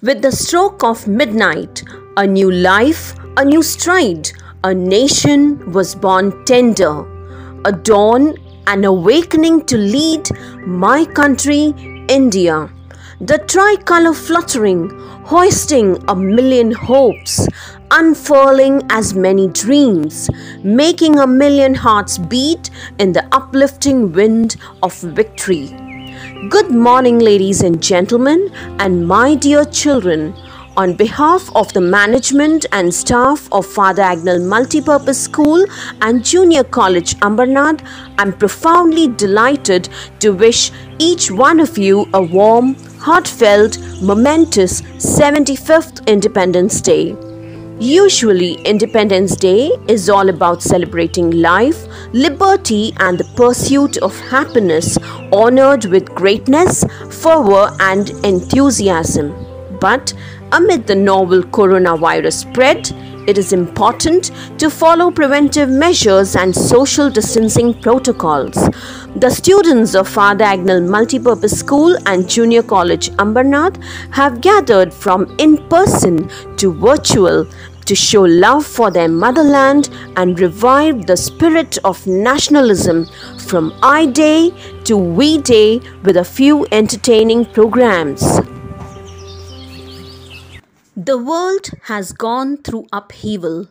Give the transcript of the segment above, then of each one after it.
With the stroke of midnight, a new life, a new stride, a nation was born tender, a dawn, an awakening to lead my country, India. The tricolour fluttering, hoisting a million hopes, unfurling as many dreams, making a million hearts beat in the uplifting wind of victory. Good morning, ladies and gentlemen, and my dear children. On behalf of the management and staff of Father Agnell Multipurpose School and Junior College, Ambernath, I'm profoundly delighted to wish each one of you a warm, heartfelt, momentous 75th Independence Day. Usually, Independence Day is all about celebrating life, liberty, and the pursuit of happiness, honored with greatness, fervor, and enthusiasm. But amid the novel coronavirus spread, it is important to follow preventive measures and social distancing protocols. The students of Father Agnell Multipurpose School and Junior College, Ambernath have gathered from in-person to virtual to show love for their motherland and revive the spirit of nationalism from I Day to We Day with a few entertaining programs. The world has gone through upheaval.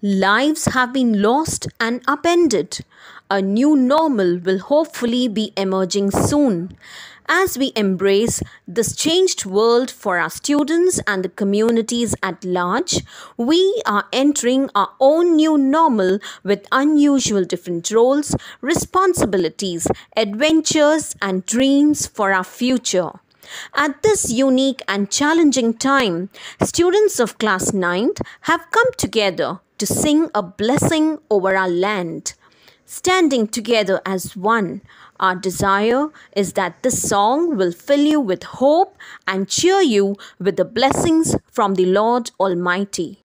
Lives have been lost and upended. A new normal will hopefully be emerging soon. As we embrace this changed world for our students and the communities at large, we are entering our own new normal with unusual different roles, responsibilities, adventures, and dreams for our future. At this unique and challenging time, students of class 9th have come together to sing a blessing over our land. Standing together as one, our desire is that this song will fill you with hope and cheer you with the blessings from the Lord Almighty.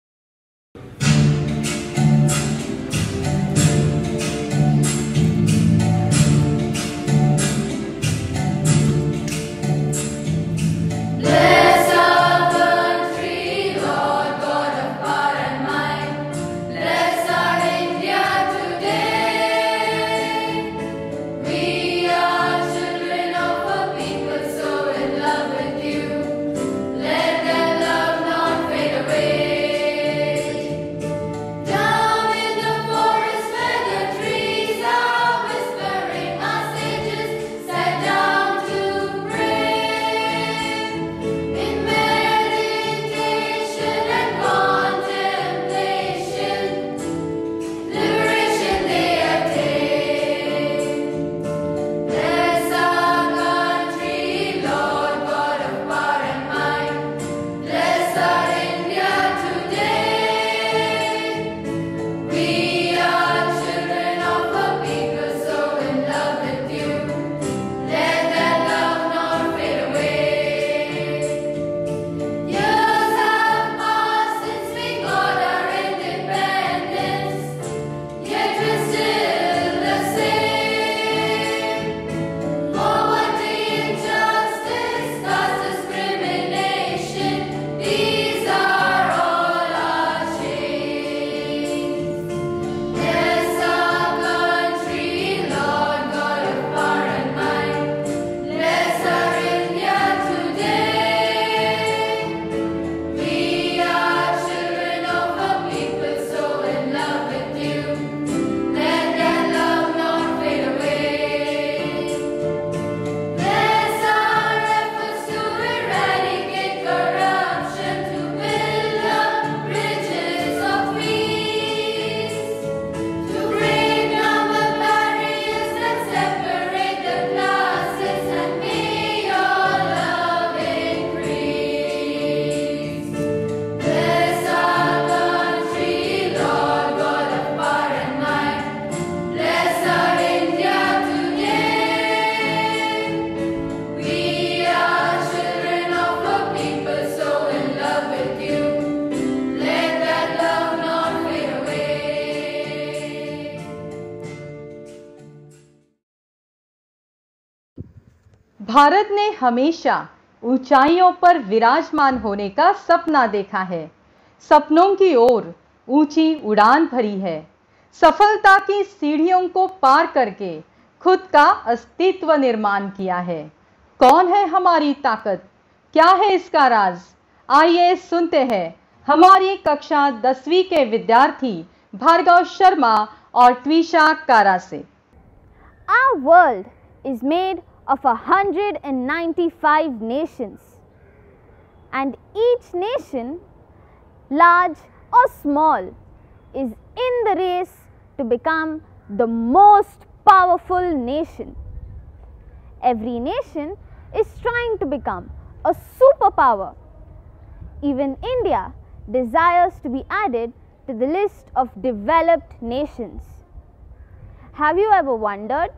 Bharat ने हमेशा ऊंचाइयों पर विराजमान होने का सपना देखा है, सपनों की ओर ऊंची उड़ान भरी है, सफलता की सीढ़ियों को पार करके खुद का अस्तित्व निर्माण किया है। कौन है हमारी ताकत, क्या है इसका राज? आइए सुनते हैं हमारी कक्षा 10वीं के विद्यार्थी भार्गव शर्मा और ट्विशा कारा से। Our world is made of 195 nations, and each nation, large or small, is in the race to become the most powerful nation. Every nation is trying to become a superpower. Even India desires to be added to the list of developed nations. Have you ever wondered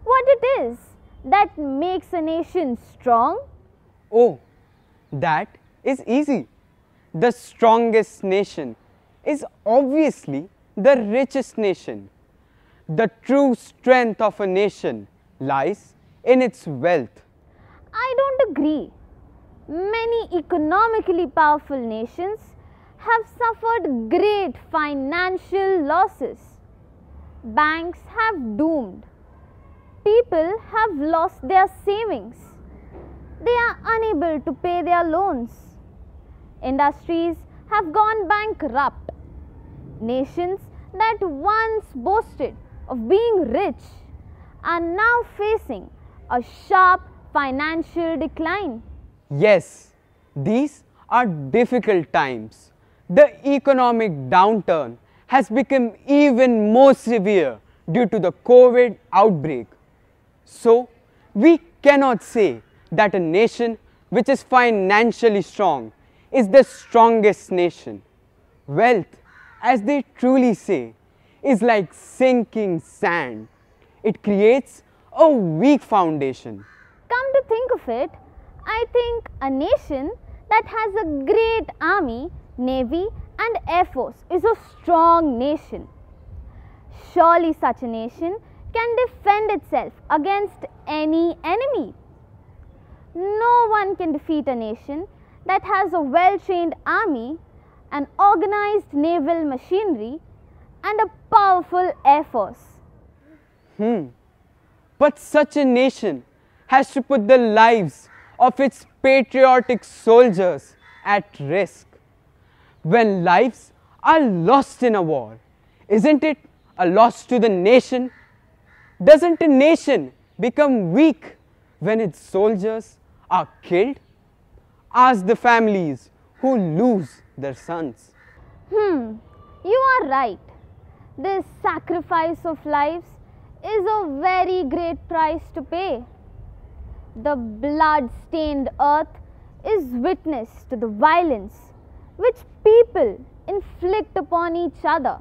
what it is that makes a nation strong? Oh, that is easy. The strongest nation is obviously the richest nation. The true strength of a nation lies in its wealth. I don't agree. Many economically powerful nations have suffered great financial losses. Banks have doomed. People have lost their savings. They are unable to pay their loans. Industries have gone bankrupt. Nations that once boasted of being rich are now facing a sharp financial decline. Yes, these are difficult times. The economic downturn has become even more severe due to the COVID outbreak. So, we cannot say that a nation which is financially strong is the strongest nation. Wealth, as they truly say, is like sinking sand. It creates a weak foundation. Come to think of it, I think a nation that has a great army, navy and air force is a strong nation. Surely such a nation can defend itself against any enemy. No one can defeat a nation that has a well-trained army, an organized naval machinery and a powerful air force. But such a nation has to put the lives of its patriotic soldiers at risk. When lives are lost in a war, isn't it a loss to the nation? Doesn't a nation become weak when its soldiers are killed? Ask the families who lose their sons. You are right. This sacrifice of lives is a very great price to pay. The blood-stained earth is witness to the violence which people inflict upon each other.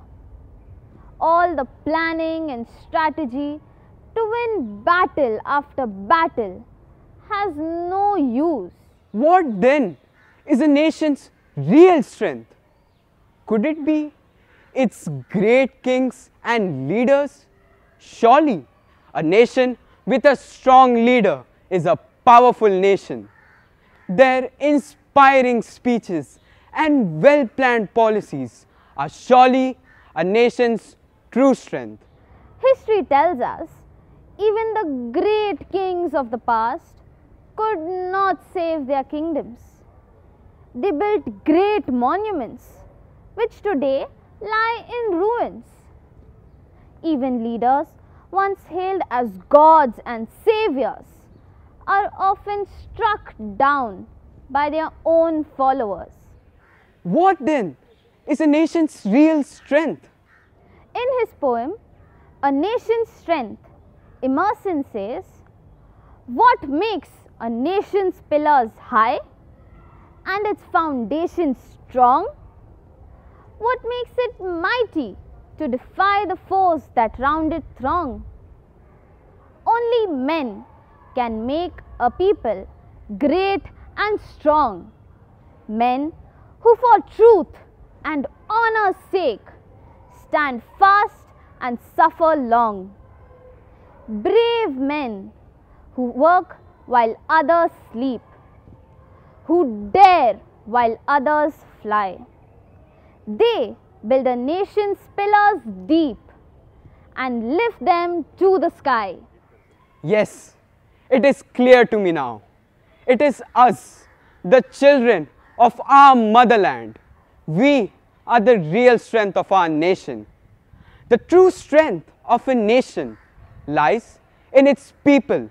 All the planning and strategy to win battle after battle has no use. What then is a nation's real strength? Could it be its great kings and leaders? Surely, a nation with a strong leader is a powerful nation. Their inspiring speeches and well-planned policies are surely a nation's true strength. History tells us even the great kings of the past could not save their kingdoms. They built great monuments which today lie in ruins. Even leaders once hailed as gods and saviors are often struck down by their own followers. What then is a nation's real strength? In his poem, A Nation's Strength, Emerson says, "What makes a nation's pillars high and its foundation strong? What makes it mighty to defy the foes that round it throng? Only men can make a people great and strong, men who for truth and honor's sake stand fast and suffer long, brave men who work while others sleep, who dare while others fly. They build a nation's pillars deep and lift them to the sky. Yes, it is clear to me now. It is us, the children of our motherland. We are the real strength of our nation. The true strength of a nation lies in its people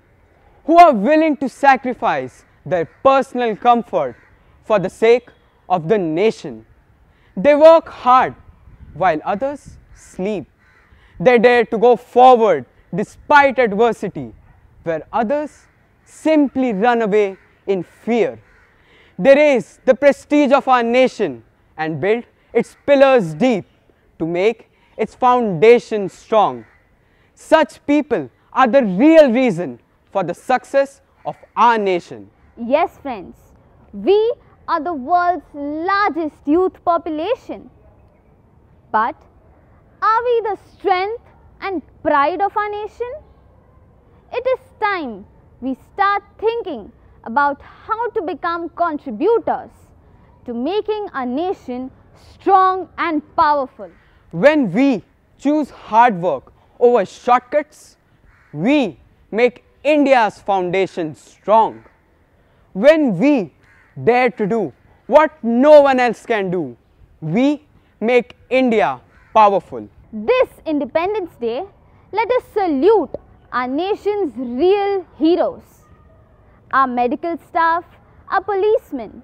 who are willing to sacrifice their personal comfort for the sake of the nation. They work hard while others sleep. They dare to go forward despite adversity, where others simply run away in fear. They raise the prestige of our nation and build its pillars deep to make its foundation strong. Such people are the real reason for the success of our nation. Yes, friends, we are the world's largest youth population. But are we the strength and pride of our nation? It is time we start thinking about how to become contributors to making our nation strong and powerful. When we choose hard work over shortcuts, we make India's foundation strong. When we dare to do what no one else can do, we make India powerful. This Independence Day, let us salute our nation's real heroes. Our medical staff, our policemen,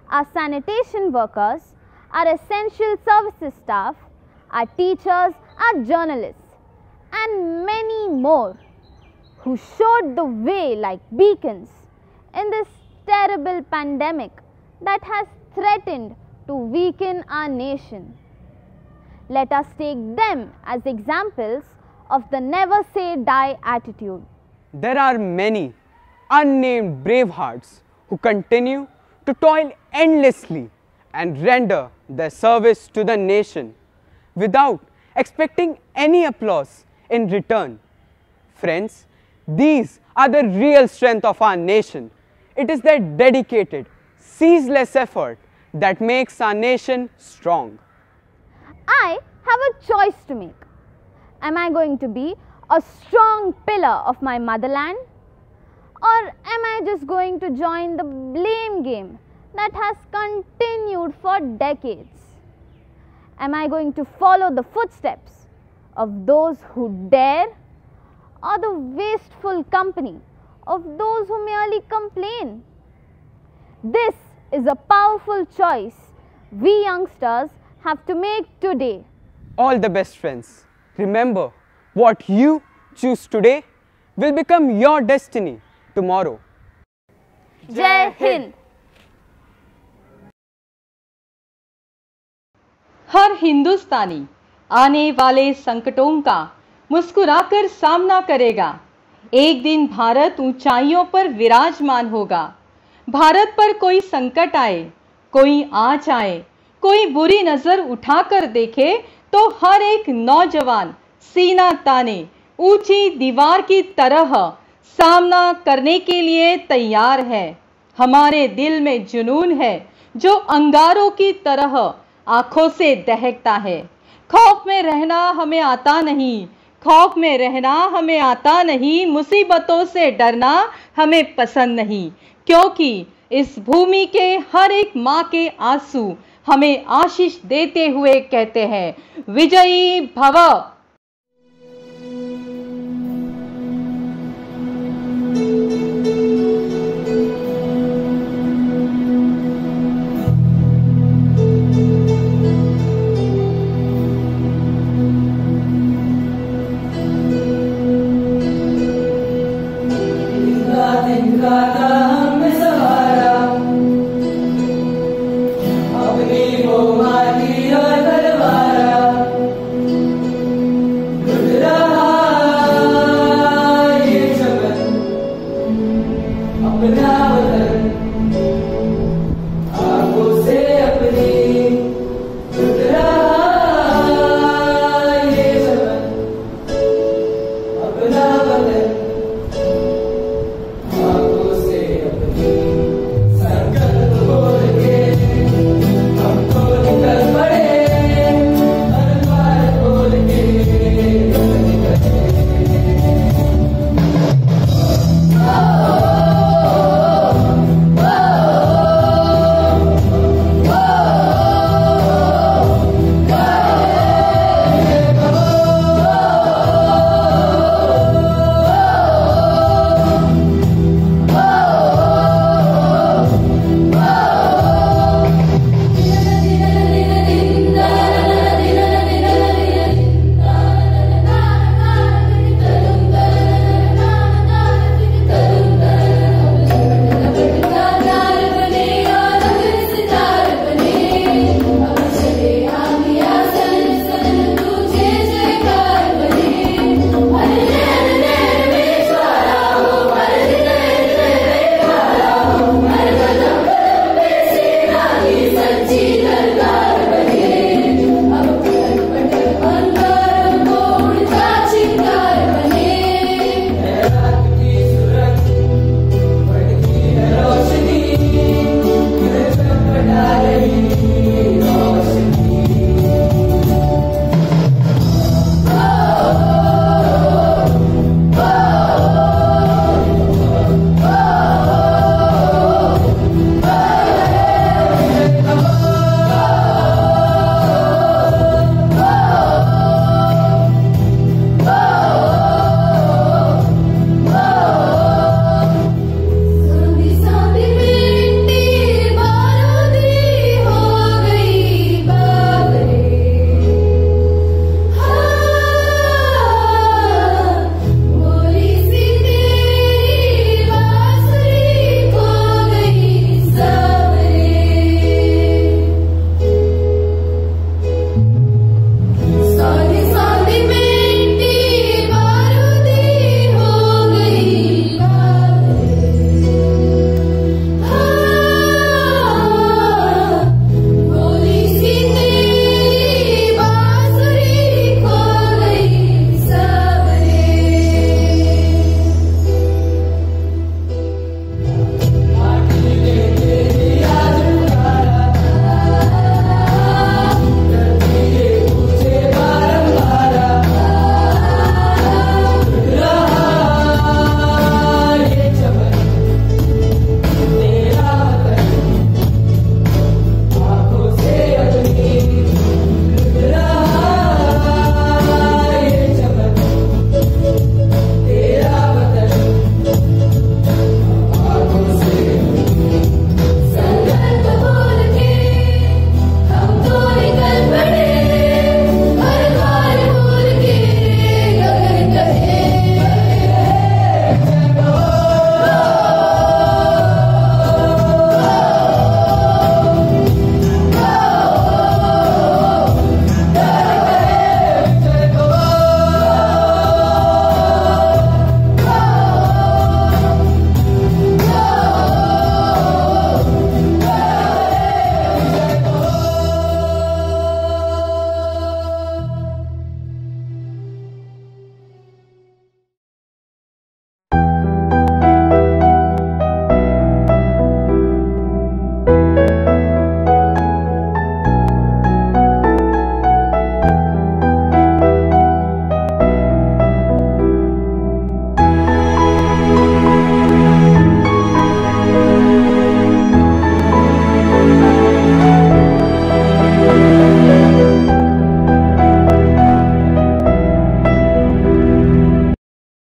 our sanitation workers, our essential services staff, our teachers, our journalists, and many more who showed the way like beacons in this terrible pandemic that has threatened to weaken our nation. Let us take them as examples of the never say die attitude. There are many unnamed bravehearts who continue to toil endlessly and render their service to the nation without expecting any applause in return. Friends, these are the real strength of our nation. It is their dedicated, ceaseless effort that makes our nation strong. I have a choice to make. Am I going to be a strong pillar of my motherland, or am I just going to join the blame game that has continued for decades? Am I going to follow the footsteps of those who dare, or the wasteful company of those who merely complain? This is a powerful choice we youngsters have to make today. All the best, friends. Remember, what you choose today will become your destiny tomorrow. Jai Hind! हर हिंदुस्तानी आने वाले संकटों का मुस्कुराकर सामना करेगा। एक दिन भारत ऊंचाइयों पर विराजमान होगा। भारत पर कोई संकट आए, कोई आँच आए, कोई बुरी नजर उठाकर देखे तो हर एक नौजवान सीना ताने ऊंची दीवार की तरह सामना करने के लिए तैयार है। हमारे दिल में जुनून है जो अंगारों की तरह आंखों से दहकता है। खौफ में रहना हमें आता नहीं, खौफ में रहना हमें आता नहीं, मुसीबतों से डरना हमें पसंद नहीं, क्योंकि इस भूमि के हर एक माँ के आंसू हमें आशीष देते हुए कहते हैं, विजयी भव।